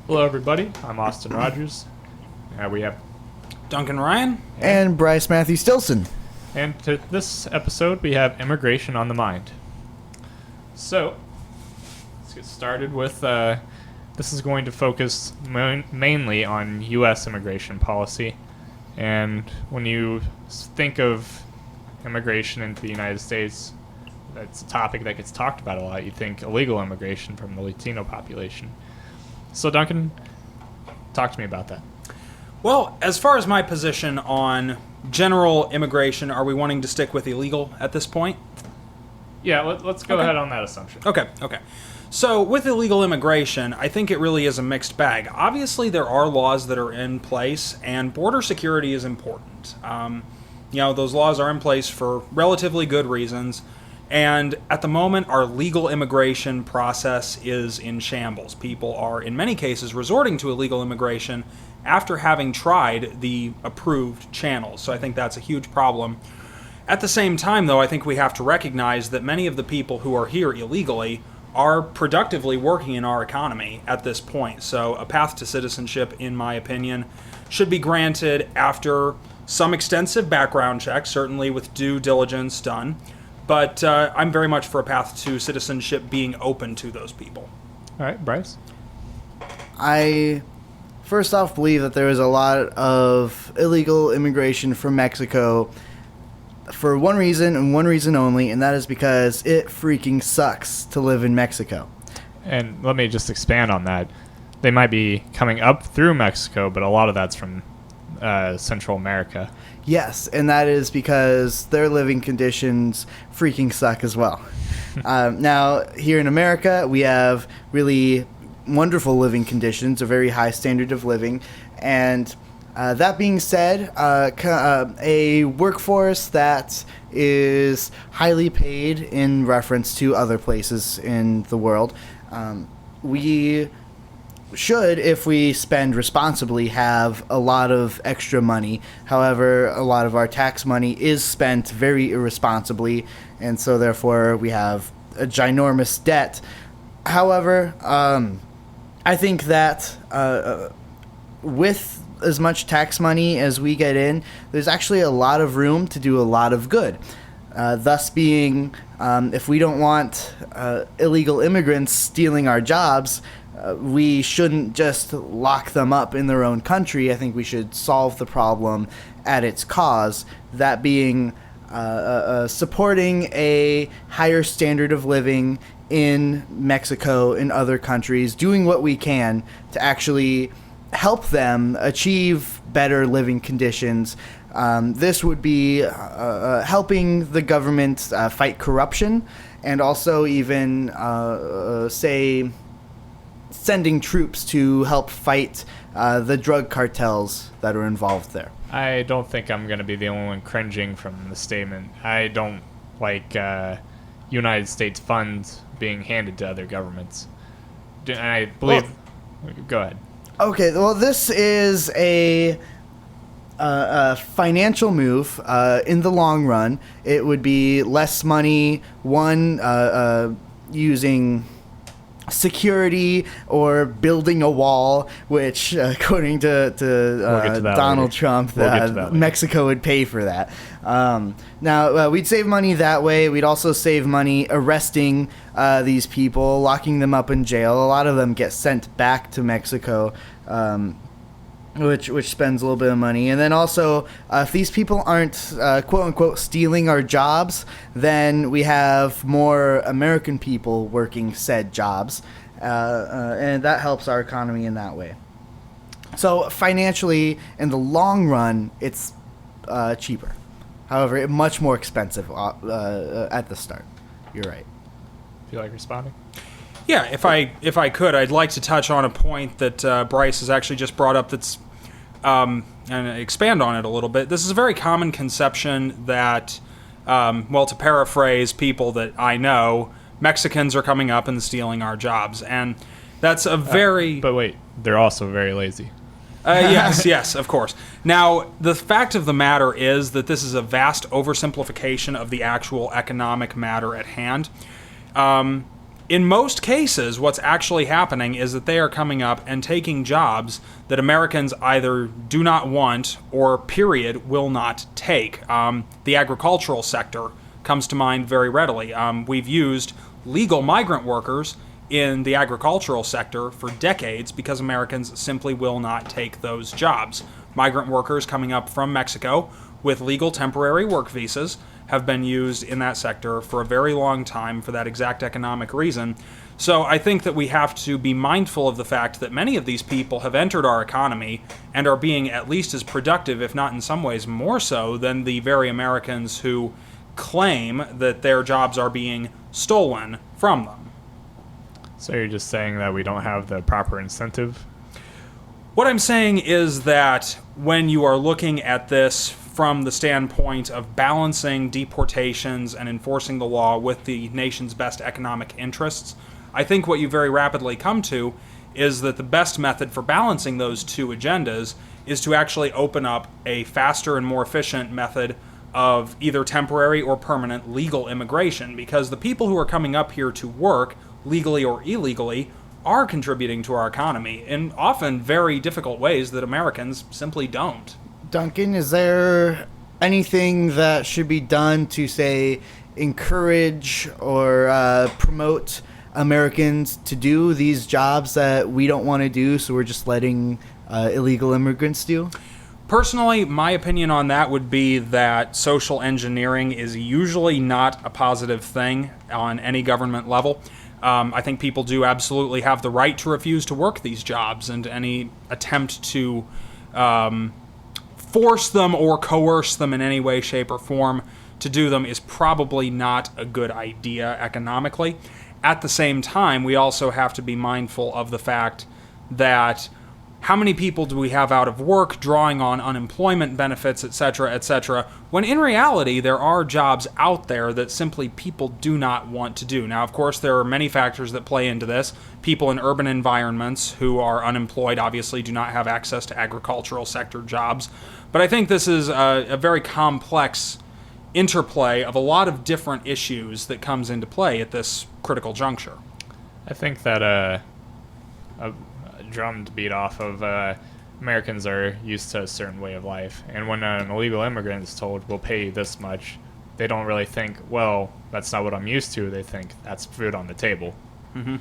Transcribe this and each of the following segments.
Hello, everybody. I'm Austin Rogers. We have, Duncan Ryan. And Bryce Matthew Stilson. and to this episode, we have immigration on the mind. So, let's get started with. This is going to focus mainly on U.S. immigration policy, and when you think of immigration into the United States, that's a topic that gets talked about a lot. You think illegal immigration from the Latino population. So, Duncan, talk to me about that. Well, as far as my position on general immigration, are we wanting to stick with illegal at this point? Yeah, let's go ahead on that assumption. Okay. So, with illegal immigration, I think it really is a mixed bag. Obviously, there are laws that are in place, and border security is important. Those laws are in place for relatively good reasons. And at the moment, our legal immigration process is in shambles. People are, in many cases, resorting to illegal immigration after having tried the approved channels. So I think that's a huge problem. At the same time, though, I think we have to recognize that many of the people who are here illegally are productively working in our economy at this point. So a path to citizenship, in my opinion, should be granted after some extensive background checks, certainly with due diligence done. But I'm very much for a path to citizenship being open to those people. All right, Bryce? I first off believe that there is a lot of illegal immigration from Mexico for one reason and one reason only, and that is because it freaking sucks to live in Mexico. And let me just expand on that. They might be coming up through Mexico, but a lot of that's from Central America. Yes, and that is because their living conditions freaking suck as well. Now, here in America, we have really wonderful living conditions, a very high standard of living, and that being said, a workforce that is highly paid in reference to other places in the world. We should, if we spend responsibly, have a lot of extra money. However, a lot of our tax money is spent very irresponsibly, and so therefore we have a ginormous debt. However, I think that with as much tax money as we get in, there's actually a lot of room to do a lot of good. Thus being, if we don't want illegal immigrants stealing our jobs, we shouldn't just lock them up in their own country. I think we should solve the problem at its cause, that being supporting a higher standard of living in Mexico and other countries, doing what we can to actually help them achieve better living conditions. This would be helping the government fight corruption, and also even, sending troops to help fight the drug cartels that are involved there. I don't think I'm going to be the only one cringing from the statement. I don't like United States funds being handed to other governments. I believe... Go ahead. Okay, well, this is a financial move. In the long run, it would be less money, using security or building a wall, which, according to Donald Trump, Mexico would pay for that. Now, we'd save money that way. We'd also save money arresting these people, locking them up in jail. A lot of them get sent back to Mexico, which spends a little bit of money. And then also, if these people aren't quote-unquote stealing our jobs, then we have more American people working said jobs, and that helps our economy in that way. So financially, in the long run, it's cheaper. However, it's much more expensive at the start. You're right. Feel like responding? Yeah, if I could, I'd like to touch on a point that Bryce has actually just brought up that's and expand on it a little bit. This is a very common conception that, to paraphrase people that I know, Mexicans are coming up and stealing our jobs. And that's a very... But wait, they're also very lazy. Yes, of course. Now, the fact of the matter is that this is a vast oversimplification of the actual economic matter at hand. In most cases, what's actually happening is that they are coming up and taking jobs that Americans either do not want or, period, will not take. The agricultural sector comes to mind very readily. We've used legal migrant workers in the agricultural sector for decades because Americans simply will not take those jobs. Migrant workers coming up from Mexico with legal temporary work visas have been used in that sector for a very long time for that exact economic reason. So I think that we have to be mindful of the fact that many of these people have entered our economy and are being at least as productive, if not in some ways more so, than the very Americans who claim that their jobs are being stolen from them. So you're just saying that we don't have the proper incentive? What I'm saying is that when you are looking at this from the standpoint of balancing deportations and enforcing the law with the nation's best economic interests, I think what you very rapidly come to is that the best method for balancing those two agendas is to actually open up a faster and more efficient method of either temporary or permanent legal immigration, because the people who are coming up here to work, legally or illegally, are contributing to our economy in often very difficult ways that Americans simply don't. Duncan, is there anything that should be done to, say, encourage or promote Americans to do these jobs that we don't want to do, so we're just letting illegal immigrants do? Personally, my opinion on that would be that social engineering is usually not a positive thing on any government level. I think people do absolutely have the right to refuse to work these jobs, and any attempt to force them or coerce them in any way, shape, or form to do them is probably not a good idea economically. At the same time, we also have to be mindful of the fact that how many people do we have out of work, drawing on unemployment benefits, etc., when in reality there are jobs out there that simply people do not want to do. Now, of course, there are many factors that play into this. People in urban environments who are unemployed obviously do not have access to agricultural sector jobs. But I think this is a very complex interplay of a lot of different issues that comes into play at this critical juncture. I think that a drum to beat off of Americans are used to a certain way of life, and when an illegal immigrant is told we'll pay you this much, they don't really think, well, that's not what I'm used to. They think that's food on the table. Mm-hmm. And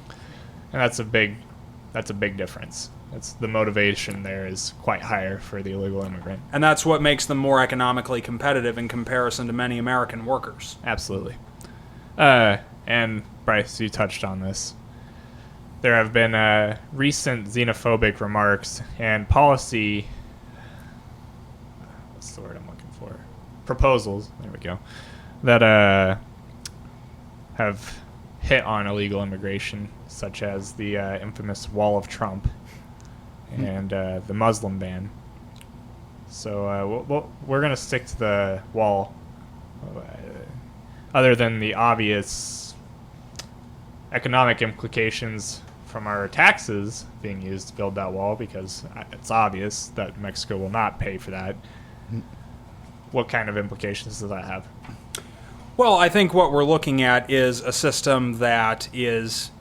that's a big difference. That's the motivation there is quite higher for the illegal immigrant. And that's what makes them more economically competitive in comparison to many American workers. Absolutely. And Bryce, you touched on this. There have been recent xenophobic remarks and policy, what's the word I'm looking for? Proposals, there we go, that have hit on illegal immigration, such as the infamous Wall of Trump and the Muslim ban. So we're going to stick to the wall, other than the obvious economic implications from our taxes being used to build that wall, because it's obvious that Mexico will not pay for that. What kind of implications does that have? Well, I think what we're looking at is a system that is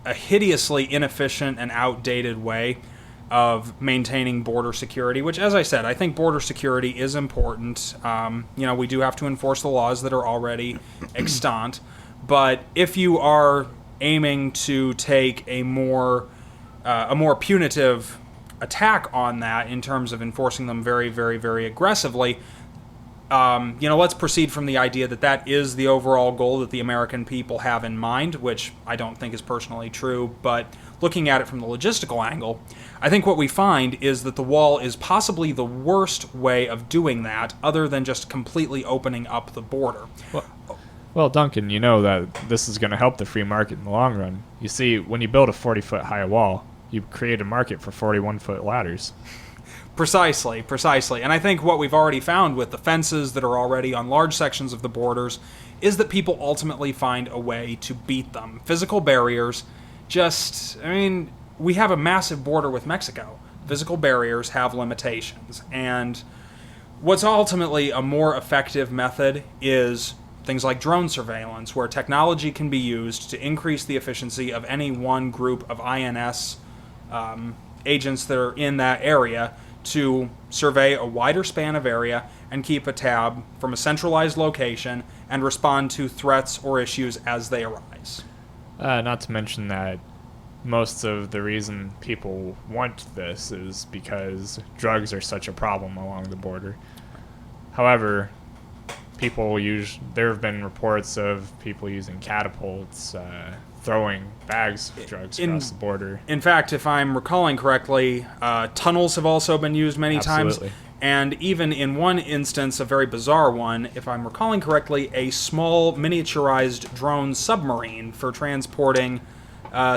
a hideously inefficient and outdated way of maintaining border security, which, as I said, I think border security is important. We do have to enforce the laws that are already extant, but if you are aiming to take a more punitive attack on that in terms of enforcing them very, very, very aggressively, let's proceed from the idea that that is the overall goal that the American people have in mind, which I don't think is personally true, but looking at it from the logistical angle, I think what we find is that the wall is possibly the worst way of doing that, other than just completely opening up the border. Well, Duncan, you know that this is going to help the free market in the long run. You see, when you build a 40-foot high wall, you create a market for 41-foot ladders. Precisely. And I think what we've already found with the fences that are already on large sections of the borders is that people ultimately find a way to beat them. Physical barriers we have a massive border with Mexico. Physical barriers have limitations. And what's ultimately a more effective method is things like drone surveillance, where technology can be used to increase the efficiency of any one group of INS agents that are in that area to survey a wider span of area and keep a tab from a centralized location and respond to threats or issues as they arise. Not to mention that most of the reason people want this is because drugs are such a problem along the border. However, there have been reports of people using catapults, throwing bags of drugs across the border. In fact, if I'm recalling correctly, tunnels have also been used many times. And even in one instance, a very bizarre one, if I'm recalling correctly, a small miniaturized drone submarine for transporting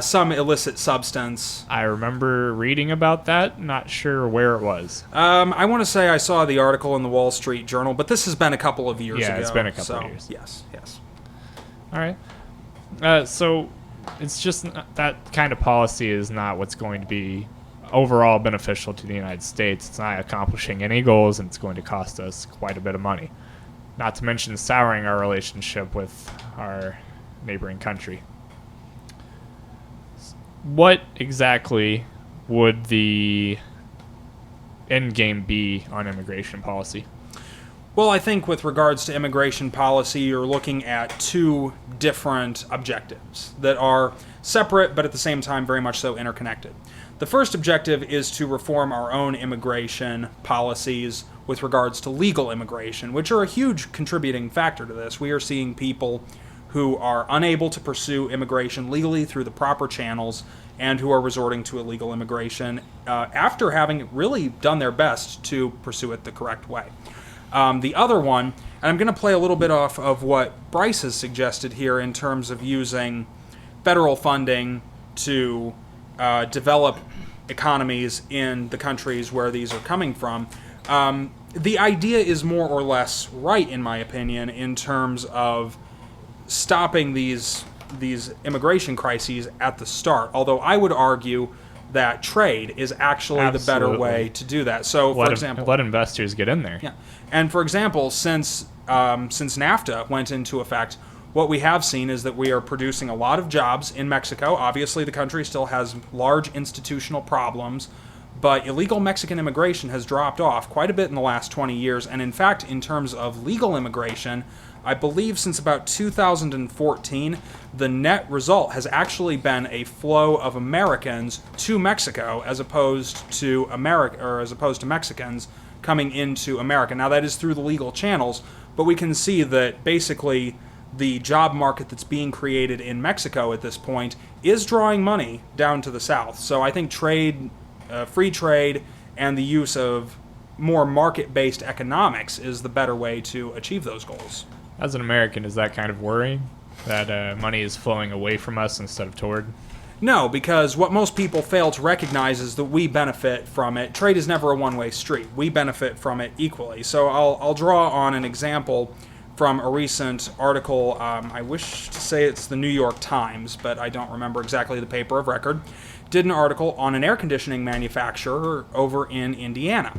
some illicit substance. I remember reading about that, not sure where it was. I want to say I saw the article in the Wall Street Journal, but this has been a couple of years ago. Yeah, it's been a couple of years. Yes. All right. So it's just that kind of policy is not what's going to be overall beneficial to the United States. It's not accomplishing any goals, and it's going to cost us quite a bit of money. Not to mention souring our relationship with our neighboring country. What exactly would the endgame be on immigration policy? Well, I think with regards to immigration policy, you're looking at two different objectives that are separate but at the same time very much so interconnected. The first objective is to reform our own immigration policies with regards to legal immigration, which are a huge contributing factor to this. We are seeing people who are unable to pursue immigration legally through the proper channels and who are resorting to illegal immigration after having really done their best to pursue it the correct way. The other one, and I'm going to play a little bit off of what Bryce has suggested here in terms of using federal funding to develop economies in the countries where these are coming from. The idea is more or less right, in my opinion, in terms of stopping these immigration crises at the start. Although I would argue that trade is actually the better way to do that. So, for example, let investors get in there. Yeah, and for example, since NAFTA went into effect, what we have seen is that we are producing a lot of jobs in Mexico. Obviously, the country still has large institutional problems, but illegal Mexican immigration has dropped off quite a bit in the last 20 years. And in fact, in terms of legal immigration, I believe since about 2014, the net result has actually been a flow of Americans to Mexico as opposed to Mexicans coming into America. Now, that is through the legal channels, but we can see that basically the job market that's being created in Mexico at this point is drawing money down to the south. So I think trade, free trade, and the use of more market-based economics is the better way to achieve those goals. As an American, is that kind of worrying that money is flowing away from us instead of toward? No, because what most people fail to recognize is that we benefit from it. Trade is never a one-way street. We benefit from it equally. So I'll draw on an example from a recent article. I wish to say it's the New York Times, but I don't remember exactly the paper of record. Did an article on an air conditioning manufacturer over in Indiana.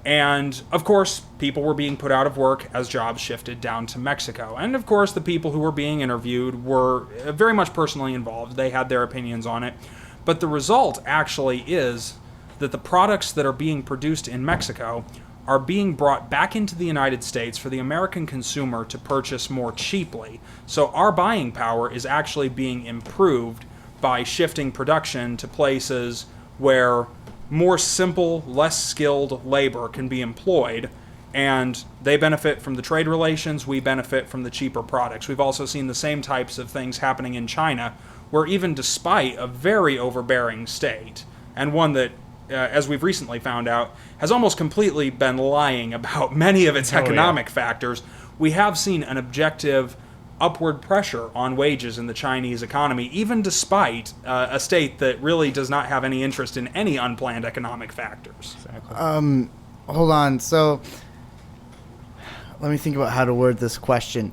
And, of course, people were being put out of work as jobs shifted down to Mexico. And, of course, the people who were being interviewed were very much personally involved. They had their opinions on it. But the result actually is that the products that are being produced in Mexico are being brought back into the United States for the American consumer to purchase more cheaply. So our buying power is actually being improved by shifting production to places where more simple, less skilled labor can be employed, and they benefit from the trade relations, we benefit from the cheaper products. We've also seen the same types of things happening in China, where even despite a very overbearing state, and one that, as we've recently found out, has almost completely been lying about many of its economic factors, we have seen an objective upward pressure on wages in the Chinese economy, even despite a state that really does not have any interest in any unplanned economic factors. Exactly. Hold on. So let me think about how to word this question.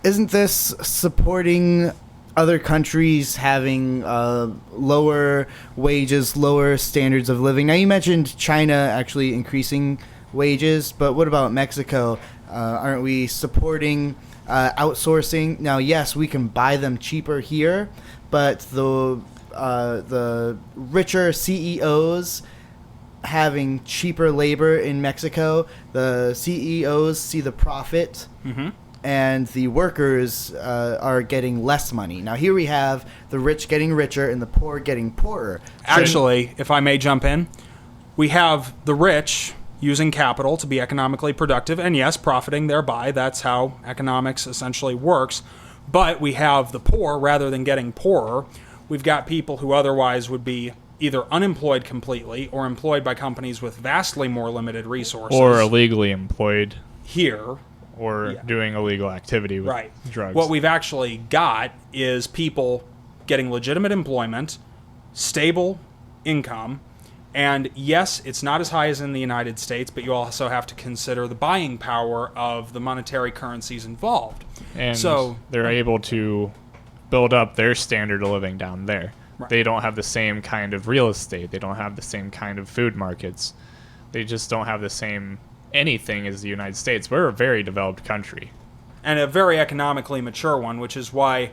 Isn't this supporting other countries having lower wages, lower standards of living? Now, you mentioned China actually increasing wages, but what about Mexico? Aren't we supporting outsourcing. Now, yes, we can buy them cheaper here, but the richer CEOs having cheaper labor in Mexico, the CEOs see the profit, and the workers are getting less money. Now, here we have the rich getting richer and the poor getting poorer. Actually, if I may jump in, we have the rich using capital to be economically productive, and yes, profiting thereby. That's how economics essentially works. But we have the poor, rather than getting poorer, we've got people who otherwise would be either unemployed completely or employed by companies with vastly more limited resources. Or illegally employed. Here. Or doing illegal activity with drugs. What we've actually got is people getting legitimate employment, stable income, and yes, it's not as high as in the United States, but you also have to consider the buying power of the monetary currencies involved. And so they're able to build up their standard of living down there. Right. They don't have the same kind of real estate. They don't have the same kind of food markets. They just don't have the same anything as the United States. We're a very developed country. And a very economically mature one, which is why,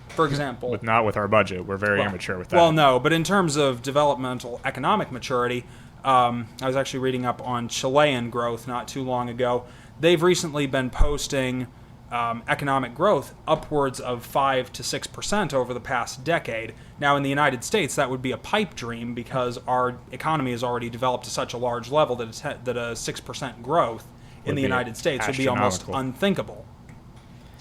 for example... Not with our budget. We're very immature with that. Well, no, but in terms of developmental economic maturity, I was actually reading up on Chilean growth not too long ago. They've recently been posting economic growth upwards of 5 to 6% over the past decade. Now, in the United States, that would be a pipe dream because our economy has already developed to such a large level that a 6% growth in the United States would be almost unthinkable.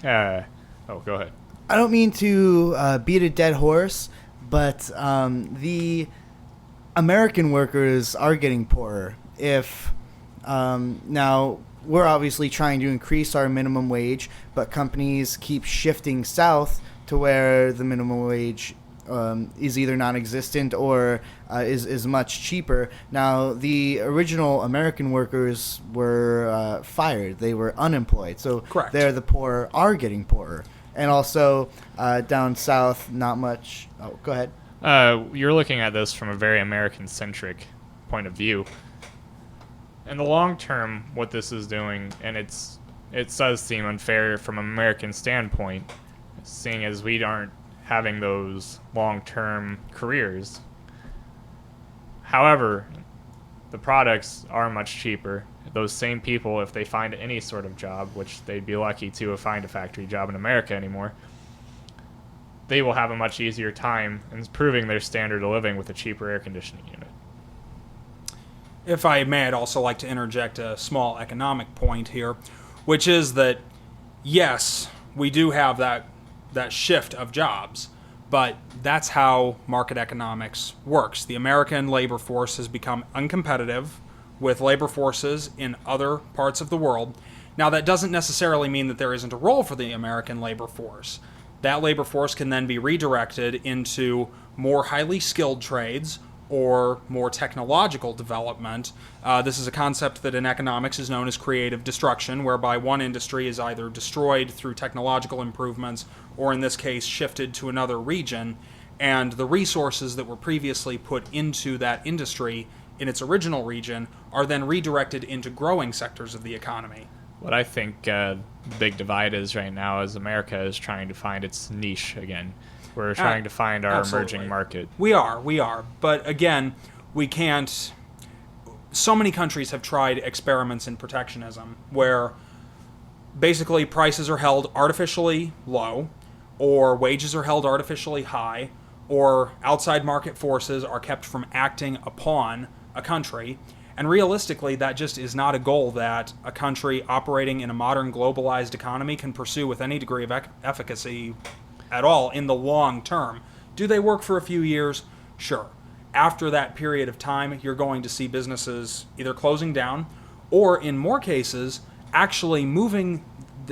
Go ahead. I don't mean to beat a dead horse, but the American workers are getting poorer. If now... We're obviously trying to increase our minimum wage, but companies keep shifting south to where the minimum wage is either non-existent or is much cheaper. Now, the original American workers were fired. They were unemployed. So correct. There, the poor are getting poorer. And also, down south, not much. Oh, go ahead. You're looking at this from a very American-centric point of view. In the long term, what this is doing, and it does seem unfair from an American standpoint, seeing as we aren't having those long-term careers. However, the products are much cheaper. Those same people, if they find any sort of job, which they'd be lucky to find a factory job in America anymore, they will have a much easier time improving their standard of living with a cheaper air conditioning unit. If I may, I'd also like to interject a small economic point here, which is that, yes, we do have that shift of jobs, but that's how market economics works. The American labor force has become uncompetitive with labor forces in other parts of the world. Now, that doesn't necessarily mean that there isn't a role for the American labor force. That labor force can then be redirected into more highly skilled trades or more technological development. This is a concept that in economics is known as creative destruction, whereby one industry is either destroyed through technological improvements or, in this case, shifted to another region, and the resources that were previously put into that industry in its original region are then redirected into growing sectors of the economy. What I think the big divide is right now is America is trying to find its niche again. We're trying to find our emerging market. We are. But again, we can't... So many countries have tried experiments in protectionism where basically prices are held artificially low, or wages are held artificially high, or outside market forces are kept from acting upon a country. And realistically, that just is not a goal that a country operating in a modern globalized economy can pursue with any degree of efficacy at all in the long term. Do they work for a few years? Sure. After that period of time, you're going to see businesses either closing down or, in more cases, actually moving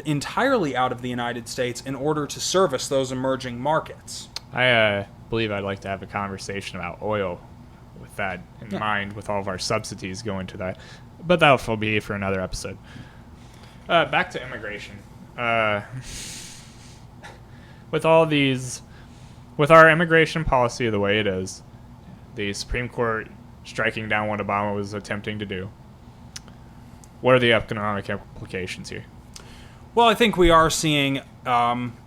entirely out of the United States in order to service those emerging markets. I believe I'd like to have a conversation about oil with that in mind, with all of our subsidies going to that. But that will be for another episode. Back to immigration. With our immigration policy the way it is, the Supreme Court striking down what Obama was attempting to do, what are the economic implications here? Well, I think we are seeing,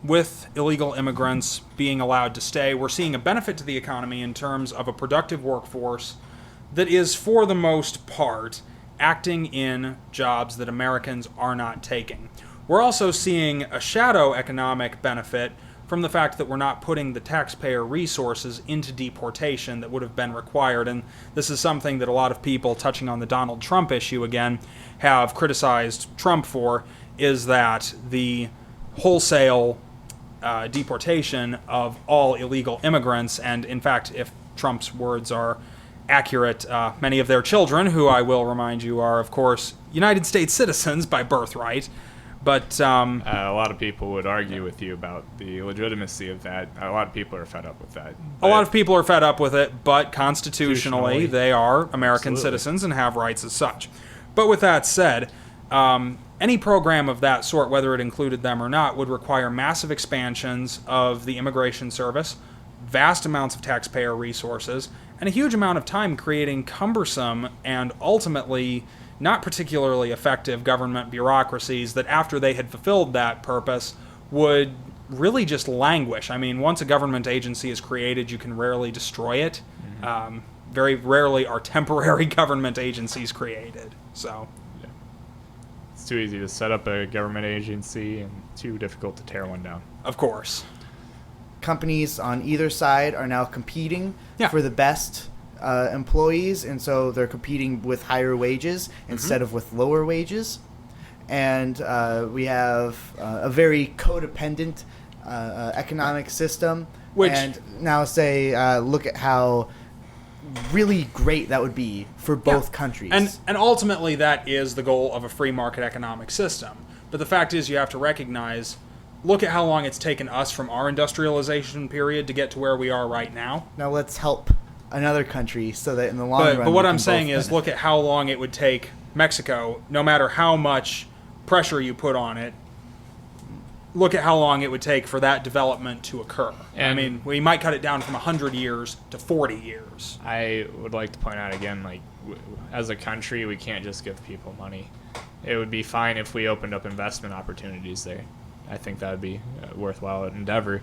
with illegal immigrants being allowed to stay, we're seeing a benefit to the economy in terms of a productive workforce that is, for the most part, acting in jobs that Americans are not taking. We're also seeing a shadow economic benefit from the fact that we're not putting the taxpayer resources into deportation that would have been required. And this is something that a lot of people, touching on the Donald Trump issue again, have criticized Trump for, is that the wholesale deportation of all illegal immigrants, and in fact, if Trump's words are accurate, many of their children, who I will remind you are, of course, United States citizens by birthright. But a lot of people would argue with you about the legitimacy of that. A lot of people are fed up with that. A lot of people are fed up with it, but constitutionally they are American Absolutely. citizens and have rights as such. But with that said, any program of that sort, whether it included them or not, would require massive expansions of the immigration service, vast amounts of taxpayer resources, and a huge amount of time creating cumbersome and ultimately not particularly effective government bureaucracies that, after they had fulfilled that purpose, would really just languish. I mean, once a government agency is created, you can rarely destroy it. Very rarely are temporary government agencies created. So It's too easy to set up a government agency and too difficult to tear one down. of course. Companies on either side are now competing Yeah. for the best employees, and so they're competing with higher wages instead of with lower wages. And we have a very codependent economic system. Which- and now look at how really great that would be for both countries. And ultimately, that is the goal of a free market economic system. But the fact is, you have to recognize, look at how long it's taken us from our industrialization period to get to where we are right now. Now let's help another country so that in the long run. But what we I'm can saying both is, look at how long it would take Mexico, no matter how much pressure you put on it, look at how long it would take for that development to occur. I And- mean, we might cut it down from 100 years to 40 years. I would like to point out again, like, as a country, we can't just give people money. It would be fine if we opened up investment opportunities there. I think that would be a worthwhile endeavor,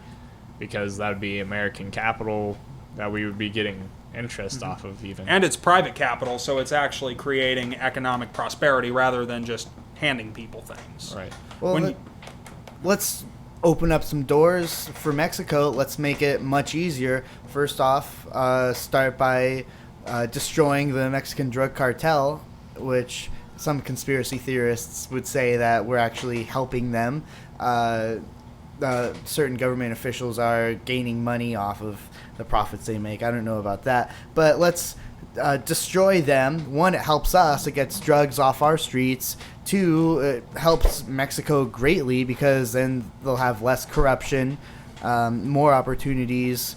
because that would be American capital that we would be getting interest off of even. And it's private capital, so it's actually creating economic prosperity rather than just handing people things. Right. Well, When let's open up some doors for Mexico. Let's make it much easier. First off, start by destroying the Mexican drug cartel, which some conspiracy theorists would say that we're actually helping them. Certain government officials are gaining money off of the profits they make. I don't know about that. But let's destroy them. One, it helps us. It gets drugs off our streets. Two, it helps Mexico greatly because then they'll have less corruption, more opportunities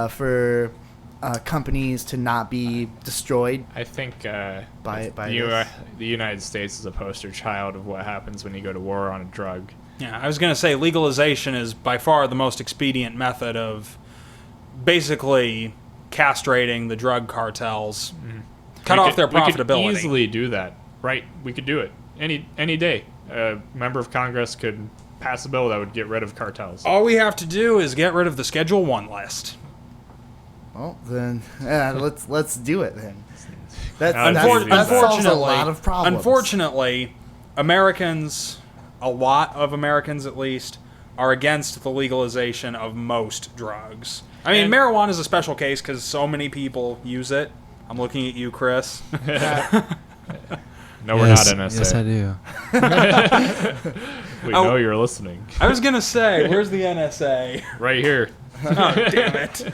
for companies to not be destroyed. I think By the United States is a poster child of what happens when you go to war on a drug. Yeah, I was going to say legalization is by far the most expedient method of basically castrating the drug cartels, cut off their profitability. We could easily do that, right? We could do it any day. A member of Congress could pass a bill that would get rid of cartels. All we have to do is get rid of the Schedule 1 list. Well, then let's do it then. That Solves a lot of problems. Unfortunately, Americans, a lot of Americans at least, are against the legalization of most drugs. I mean, And- marijuana is a special case because so many people use it. I'm looking at you, Chris. No, we're not NSA. Yes, I do. We Oh. know you're listening. I was going to say, where's the NSA? Right here. Oh, damn it.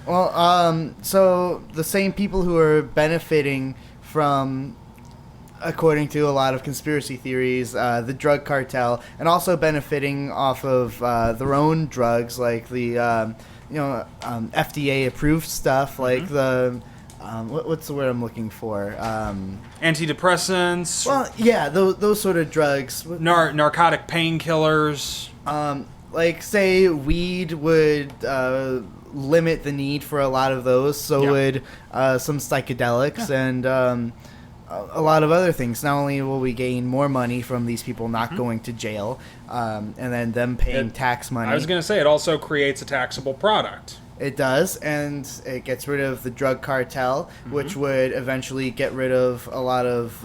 Well, so the same people who are benefiting from, according to a lot of conspiracy theories, the drug cartel, and also benefiting off of their own drugs, like the FDA approved stuff, like the what's the word I'm looking for? Antidepressants, Well, yeah, those sort of drugs. narcotic painkillers. Like, say, weed would limit the need for a lot of those, so Yeah. would some psychedelics, and a lot of other things. Not only will we gain more money from these people not going to jail, and then them paying tax money. I was going to say, it also creates a taxable product. It does, and it gets rid of the drug cartel, which would eventually get rid of a lot of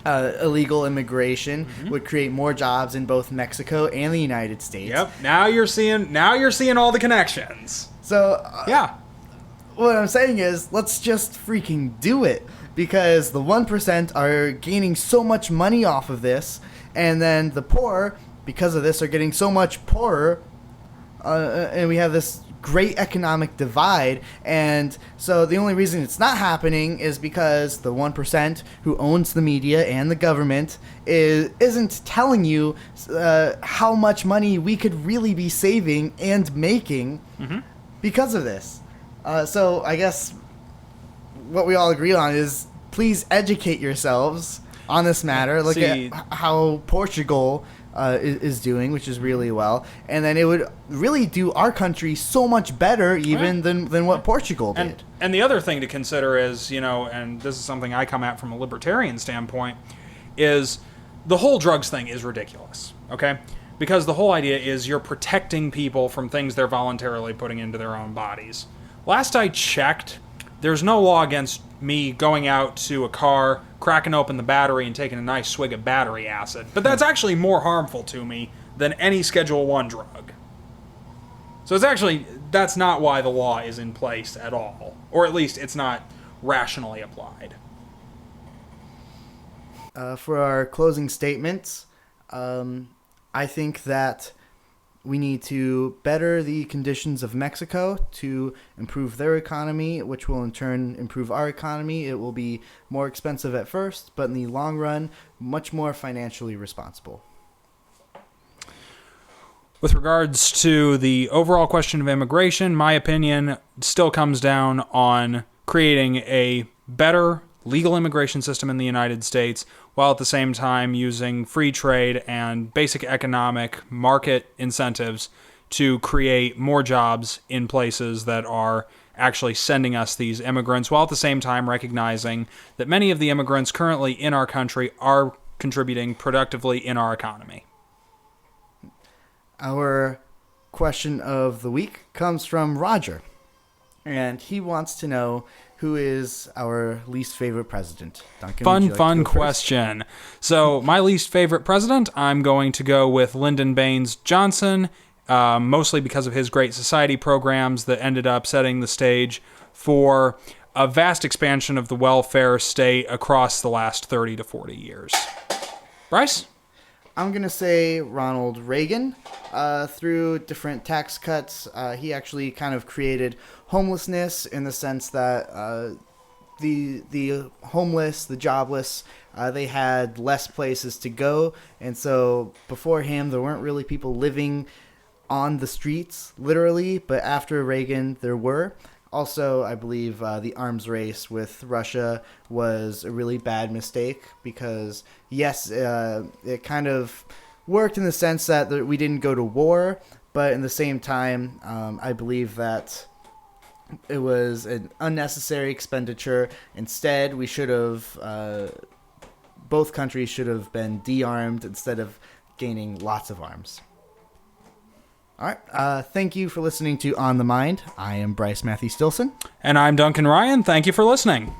illegal immigration, would create more jobs in both Mexico and the United States. Yep. Now you're seeing all the connections. So Yeah. what I'm saying is, let's just freaking do it, because the 1% are gaining so much money off of this, and then the poor, because of this, are getting so much poorer, and we have this great economic divide. And so the only reason it's not happening is because the 1% who owns the media and the government isn't telling you how much money we could really be saving and making because of this. So I guess what we all agree on is, please educate yourselves on this matter. Look at how Portugal is doing, which is really well, and then it would really do our country so much better even than what Portugal did. And the other thing to consider is, and this is something I come at from a libertarian standpoint, is the whole drugs thing is ridiculous, okay? Because the whole idea is you're protecting people from things they're voluntarily putting into their own bodies. Last I checked, there's no law against me going out to a car, cracking open the battery, and taking a nice swig of battery acid. But that's actually more harmful to me than any Schedule 1 drug. So that's not why the law is in place at all. Or at least it's not rationally applied. For our closing statements, I think that we need to better the conditions of Mexico to improve their economy, which will in turn improve our economy. It will be more expensive at first, but in the long run, much more financially responsible. With regards to the overall question of immigration, my opinion still comes down on creating a better legal immigration system in the United States, while at the same time using free trade and basic economic market incentives to create more jobs in places that are actually sending us these immigrants, while at the same time recognizing that many of the immigrants currently in our country are contributing productively in our economy. Our question of the week comes from Roger, and he wants to know, who is our least favorite president? Duncan, Fun question. So my least favorite president, I'm going to go with Lyndon Baines Johnson, mostly because of his Great Society programs that ended up setting the stage for a vast expansion of the welfare state across the last 30 to 40 years. Bryce? I'm going to say Ronald Reagan. Through different tax cuts, he actually kind of created homelessness, in the sense that the homeless, the jobless, they had less places to go. And so before him, there weren't really people living on the streets, literally. But after Reagan, there were. Also, I believe the arms race with Russia was a really bad mistake, because, yes, it kind of worked in the sense that we didn't go to war, but in the same time, I believe that it was an unnecessary expenditure. Instead, we should have, both countries should have been de-armed instead of gaining lots of arms. All right. Thank you for listening to On the Mind. I am Bryce Matthew Stilson. And I'm Duncan Ryan. Thank you for listening.